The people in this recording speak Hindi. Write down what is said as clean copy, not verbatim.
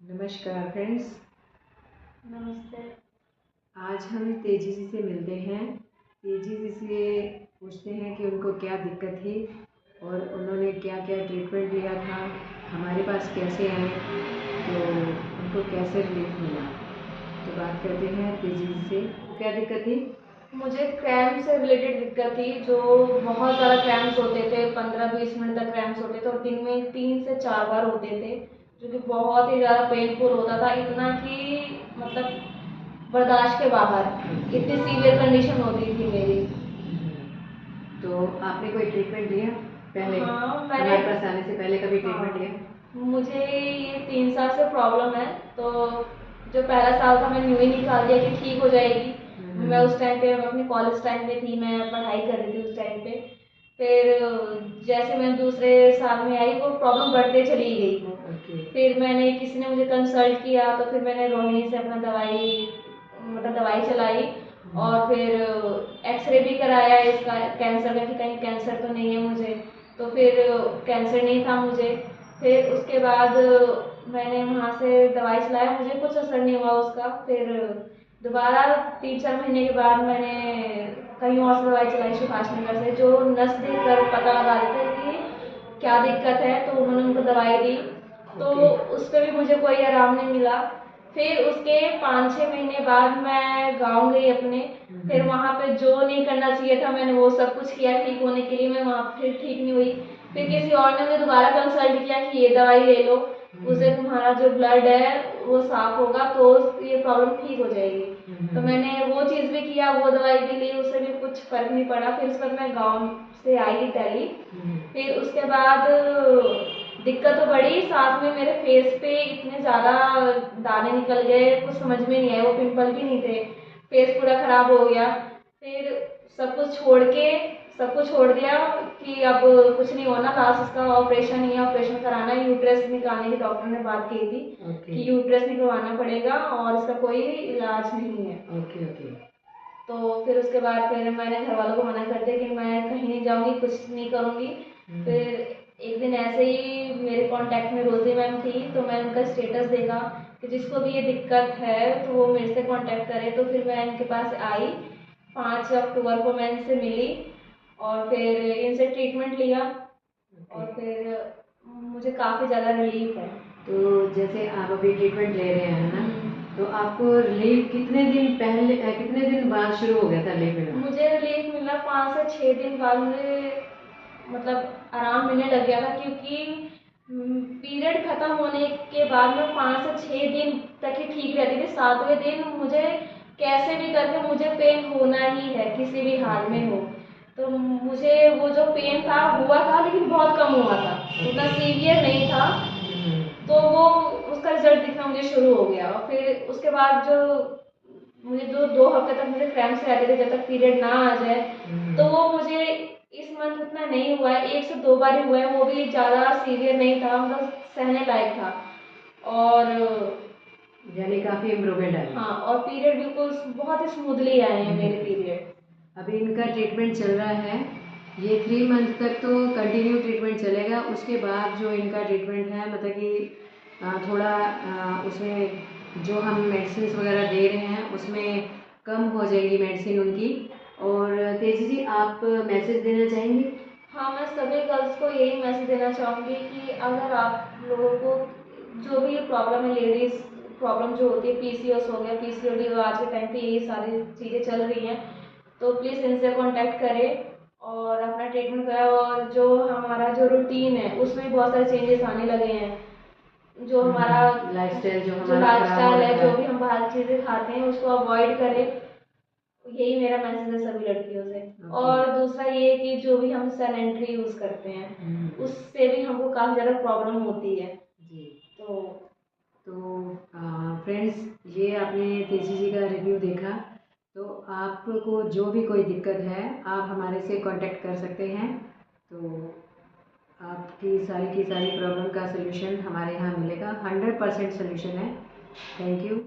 नमस्कार फ्रेंड्स। नमस्ते। आज हम तेजी जी से मिलते हैं। तेजी जी से पूछते हैं कि उनको क्या दिक्कत थी और उन्होंने क्या क्या ट्रीटमेंट लिया था, हमारे पास कैसे आए, तो उनको कैसे रिलीफ मिला। तो बात करते हैं तेजी जी से। क्या दिक्कत थी? मुझे क्रैम्प से रिलेटेड दिक्कत थी, जो बहुत ज़्यादा क्रैम्प्स होते थे, 15-20 मिनट तक क्रैम्प्स होते थे और दिन में 3 से 4 बार होते थे, जो कि बहुत ही ज़्यादा पेनफुल होता था। इतना कि मतलब बर्दाश्त के बाहर, इतनी सीवियर कंडीशन होती थी मेरी। तो आपने कोई ट्रीटमेंट लिया पहले? हाँ, मैंने। हमारे पास आने से पहले कभी ट्रीटमेंट हाँ, लिया? मुझे ये 3 साल से प्रॉब्लम है। तो जो पहला साल था मैंने यूँ ही निकाल दिया कि ठीक हो जाएगी। मैं उस टाइम पे अपने कॉलेज टाइम में थी, मैं पढ़ाई कर रही थी उस टाइम पे। फिर जैसे मैं दूसरे साल में आई, वो प्रॉब्लम बढ़ते चली गई वो। फिर मैंने किसी ने मुझे कंसल्ट किया, तो फिर मैंने रोहिणी से अपना दवाई चलाई। और फिर एक्सरे भी कराया इसका, कैंसर का, कि कहीं कैंसर तो नहीं है मुझे। तो फिर कैंसर नहीं था मुझे। फिर उसके बाद मैंने वहाँ से दवाई चलाया, मुझे कुछ असर नहीं हुआ उसका। फिर दोबारा 3-4 महीने के बाद मैंने कहीं और से दवाई चलाई, सुभाष नगर से, जो नस देख कर पता लगा रहे थे कि क्या दिक्कत है। तो उन्होंने मुझको दवाई दी, तो उस पर भी मुझे कोई आराम नहीं मिला। फिर उसके 5-6 महीने बाद मैं गाँव गई अपने। फिर वहाँ पे जो नहीं करना चाहिए था मैंने वो सब कुछ किया ठीक होने के लिए। मैं वहाँ फिर ठीक नहीं हुई। फिर किसी और ने मुझे दोबारा कंसल्ट किया कि ये दवाई ले लो, उससे तुम्हारा जो ब्लड है वो साफ होगा, तो ये प्रॉब्लम ठीक हो जाएगी। तो मैंने वो चीज़ भी किया, वो दवाई भी ली, उससे भी कुछ फर्क नहीं पड़ा। फिर उसके बाद मैं गाँव से आई दिल्ली। फिर उसके बाद दिक्कत तो बढ़ी, साथ में मेरे फेस पे इतने ज़्यादा दाने निकल गए, कुछ समझ में नहीं आया। वो पिंपल भी नहीं थे, फेस पूरा खराब हो गया। फिर सब कुछ छोड़ दिया कि अब कुछ नहीं होना, लास्ट इसका ऑपरेशन ही है, ऑपरेशन कराना है। यूट्रस निकालने की डॉक्टर ने बात की थी कि यूट्रस निकलवाना पड़ेगा और इसका कोई इलाज नहीं है। तो फिर उसके बाद फिर मैंने घर वालों को मना कर दिया कि मैं कहीं नहीं जाऊंगी, कुछ नहीं करूंगी। फिर एक दिन ऐसे ही मेरे कांटेक्ट में रोजी मैम थी, तो मैं उनका स्टेटस देखा कि जिसको भी ये दिक्कत है तो वो मेरे से कांटेक्ट करे। तो फिर मैं इनके पास आई, 5 अक्टूबर को मैं इनसे मिली और फिर इनसे ट्रीटमेंट लिया। और फिर मुझे काफ़ी ज़्यादा रिलीफ है। तो जैसे आप अभी ट्रीटमेंट ले रहे हैं ना, तो आपको रिलीफ कितने दिन बाद शुरू हो गया था रिलीफ मिलना? मुझे रिलीफ मिला 5 से 6 दिन बाद। मुझे मतलब आराम मिलने लग गया था, क्योंकि पीरियड खत्म होने के बाद में 5 से 6 दिन तक ही ठीक रहती थी। 7वें दिन मुझे कैसे भी करके मुझे पेन होना ही है, किसी भी हाल में हो। तो मुझे वो जो पेन था हुआ था, लेकिन बहुत कम हुआ था, उतना सीवियर नहीं था। तो वो उसका रिजल्ट दिखना मुझे शुरू हो गया। और फिर उसके बाद जो मुझे जो 2 हफ्ते तक मुझे क्रैम्प्स रहते थे जब तक पीरियड ना आ जाए, तो वो मुझे इस मंथ उतना नहीं हुआ है, 1 से 2 बार ही हुआ है। वो भी ज़्यादा सीवियर नहीं था, मतलब सहने लायक था। और यानी काफी इम्प्रूवमेंट आई। हाँ, और पीरियड बिल्कुल बहुत ही स्मूथली आए हैं मेरे पीरियड। अभी इनका ट्रीटमेंट चल रहा है, ये 3 मंथ तक तो कंटिन्यू ट्रीटमेंट चलेगा। उसके बाद जो इनका ट्रीटमेंट है, मतलब कि थोड़ा उसमें जो हम मेडिसिन वगैरह दे रहे हैं उसमें कम हो जाएगी मेडिसिन उनकी। और तेजी जी, आप मैसेज देना चाहेंगी? हाँ, मैं सभी गर्ल्स को यही मैसेज देना चाहूँगी कि अगर आप लोगों को जो भी प्रॉब्लम है, लेडीज़ प्रॉब्लम जो होती है, पीसीओएस हो गया, पीसीओडी, आज के टाइम पे यही सारी चीज़ें चल रही हैं, तो प्लीज़ इनसे कांटेक्ट करें और अपना ट्रीटमेंट कराएं। और जो हमारा जो रूटीन है उसमें बहुत सारे चेंजेस आने लगे हैं। जो हमारा लाइफस्टाइल है, जो भी हम बाहर की चीज़ें खाते हैं उसको अवॉइड करें। यही मेरा मैसेज है सभी लड़कियों से। और दूसरा ये कि जो भी हम सैनिटरी यूज़ करते हैं उससे भी हमको काफ़ी ज़्यादा प्रॉब्लम होती है जी। तो फ्रेंड्स, ये आपने तेजी जी का रिव्यू देखा। तो आपको जो भी कोई दिक्कत है आप हमारे से कांटेक्ट कर सकते हैं। तो आपकी सारी की सारी प्रॉब्लम का सलूशन हमारे यहाँ मिलेगा, 100% सलूशन है। Thank you.